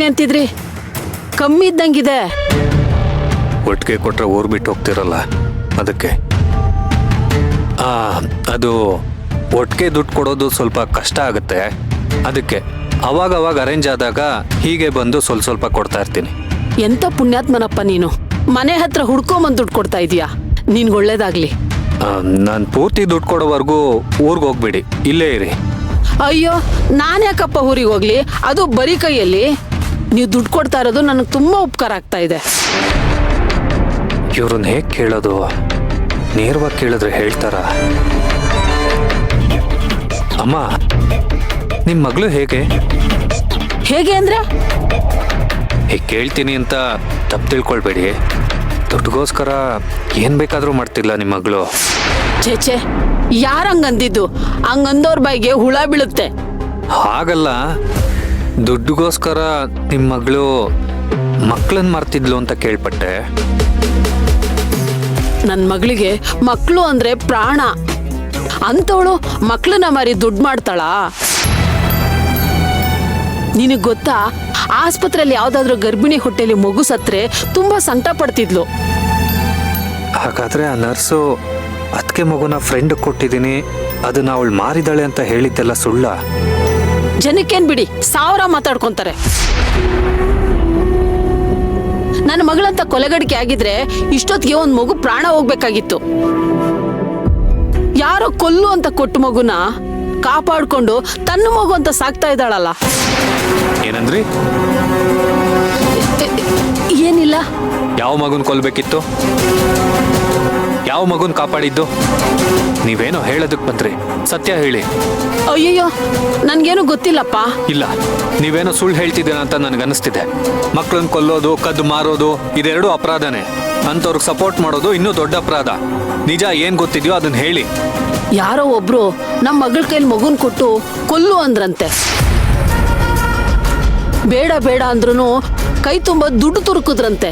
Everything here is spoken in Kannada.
ಅಂತಿದ್ರಿ ಕಮ್ಮಿ ಇದ್ದಂಗಿದೆ. ಒಟ್ಟಿಗೆ ಕೊಟ್ರೆ ಊರು ಬಿಟ್ಟು ಹೋಗ್ತಿರಲ್ಲ ಅದಕ್ಕೆ. ಅದು ಒಟ್ಟಿಗೆ ದುಡ್ಡು ಕೊಡೋದು ಸ್ವಲ್ಪ ಕಷ್ಟ ಆಗುತ್ತೆ, ಅದಕ್ಕೆ ಅವಾಗ ಅರೇಂಜ್ ಆದಾಗ ಹೀಗೆ ಬಂದು ಸ್ವಲ್ಪ ಕೊಡ್ತಾ ಇರ್ತೀನಿ. ಎಂತ ಪುಣ್ಯಾತ್ಮನಪ್ಪ ನೀನು, ಮನೆ ಹತ್ರ ಹುಡ್ಕೊಂಬಂದು ದುಡ್ಡು ಕೊಡ್ತಾ ಇದೀಯಾ. ನಿನ್ಗೆ ಒಳ್ಳೇದಾಗ್ಲಿ. ನಾನು ಪೂರ್ತಿ ದುಡ್ಡು ಕೊಡೋವರೆಗೂ ಊರಿಗೆ ಹೋಗ್ಬಿಡಿ, ಇಲ್ಲೇ ಇರಿ. ಅಯ್ಯೋ, ನಾನ್ಯಾಕಪ್ಪ ಊರಿಗೆ ಹೋಗ್ಲಿ, ಅದು ಬರೀ ಕೈಯಲ್ಲಿ. ನೀವು ದುಡ್ಡು ಕೊಡ್ತಾ ಇರೋದು ನನಗೆ ತುಂಬಾ ಉಪಕಾರ ಆಗ್ತಾ ಇದೆ. ಇವ್ರನ್ನ ಹೇಗೆ ಕೇಳೋದು? ನೇರವಾಗಿ ಕೇಳಿದ್ರೆ ಹೇಳ್ತಾರ? ಅಮ್ಮ, ನಿಮ್ಮ ಮಗಳು ಹೇಗೆ ಅಂದ್ರೆ ಹೀಗೆ ಕೇಳ್ತೀನಿ ಅಂತ ತಪ್ಪು ತಿಳ್ಕೊಳ್ಬೇಡಿ. ದುಡ್ಡುಗೋಸ್ಕರ ಏನ್ ಬೇಕಾದ್ರೂ ಮಾಡ್ತಿಲ್ಲ ನಿಮ್ಮ ಮಗಳು. ಛೇ, ಯಾರಂಗಂದಿದ್ದು? ಹಂಗಂದವ್ರ ಬಾಯಿಗೆ ಹುಳ ಬೀಳುತ್ತೆ. ಹಾಗಲ್ಲ, ದುಡ್ಡುಗೋಸ್ಕರ ನಿಮ್ಮ ಮಗಳು ಮಕ್ಕಳನ್ನ ಮಾರ್ತಿದ್ಲು ಅಂತ ಕೇಳ್ಪಟ್ಟೆ. ನನ್ನ ಮಗಳಿಗೆ ಮಕ್ಕಳು ಅಂದ್ರೆ ಪ್ರಾಣ. ಅಂತವಳು ಮಕ್ಕಳನ್ನ ಮಾರಿ ದುಡ್ಡು ಮಾಡ್ತಾಳ? ನಿನಗ್ ಗೊತ್ತಾ, ಆಸ್ಪತ್ರೆಯಲ್ಲಿ ಯಾವ್ದಾದ್ರು ಗರ್ಭಿಣಿ ಹೊಟ್ಟೆಲಿ ಮಗು ಸತ್ರೆ ತುಂಬಾ ಸಂಕಟ ಪಡ್ತಿದ್ಲು. ಹಾಗಾದ್ರೆ ಆ ನರ್ಸು ಅದಕ್ಕೆ ಮಗುನ ಫ್ರೆಂಡ್ ಕೊಟ್ಟಿದ್ದೀನಿ, ಅದನ್ನ ಅವಳು ಮಾರಿದಾಳೆ ಅಂತ ಹೇಳಿದ್ದೆಲ್ಲ ಸುಳ್ಳ? ಜನಕ್ಕೇನ್ ಬಿಡಿ, 1000 ಮಾತಾಡ್ಕೊಂತಾರೆ. ನನ್ನ ಮಗಳಂತ ಕೊಲೆಗಡಿಕೆ ಆಗಿದ್ರೆ ಇಷ್ಟೊತ್ತಿಗೆ ಒಂದ್ ಮಗು ಪ್ರಾಣ ಹೋಗ್ಬೇಕಾಗಿತ್ತು. ಯಾರೋ ಕೊಲ್ಲು ಅಂತ ಕೊಟ್ಟು ಮಗುನ ಕಾಪಾಡ್ಕೊಂಡು ತನ್ನ ಮಗು ಅಂತ ಸಾಕ್ತಾ ಇದ್ದಾಳಲ್ಲ. ಏನಂದ್ರಿ? ಏನಿಲ್ಲ. ಯಾವ ಮಗುನ್ ಕೊಲ್ಬೇಕಿತ್ತು? ಯಾವ ಮಗುನ್ ಕಾಪಾಡಿದ್ದು? ನೀವೇನೋ ಹೇಳೋದಕ್ ಬಂದ್ರಿ, ಸತ್ಯ ಹೇಳಿ. ಅಯ್ಯಯ್ಯೋ, ನನ್ಗೇನು ಗೊತ್ತಿಲ್ಲಪ್ಪ. ಇಲ್ಲ, ನೀವೇನೋ ಸುಳ್ಳು ಹೇಳ್ತಿದ್ದೀರ ಅಂತ ನನಗನ್ನಿಸ್ತಿದೆ. ಮಕ್ಕಳನ್ನ ಕೊಲ್ಲೋದು, ಕದ್ದು ಮಾರೋದು ಇದೆರಡು ಅಪರಾಧನೇ. ಅಂತವ್ರಿಗೆ ಸಪೋರ್ಟ್ ಮಾಡೋದು ಇನ್ನೂ ದೊಡ್ಡ ಅಪರಾಧ. ನಿಜ ಏನ್ ಗೊತ್ತಿದ್ಯೋ ಅದನ್ನ ಹೇಳಿ. ಯಾರೋ ಒಬ್ರು ನಮ್ಮ ಮಗಳ ಕೈಲಿ ಮಗುನ್ ಕೊಟ್ಟು ಕೊಲ್ಲು ಅಂದ್ರಂತೆ. ಬೇಡ ಅಂದ್ರೂ ಕೈ ತುಂಬ ದುಡ್ಡು ತುರುಕುದ್ರಂತೆ.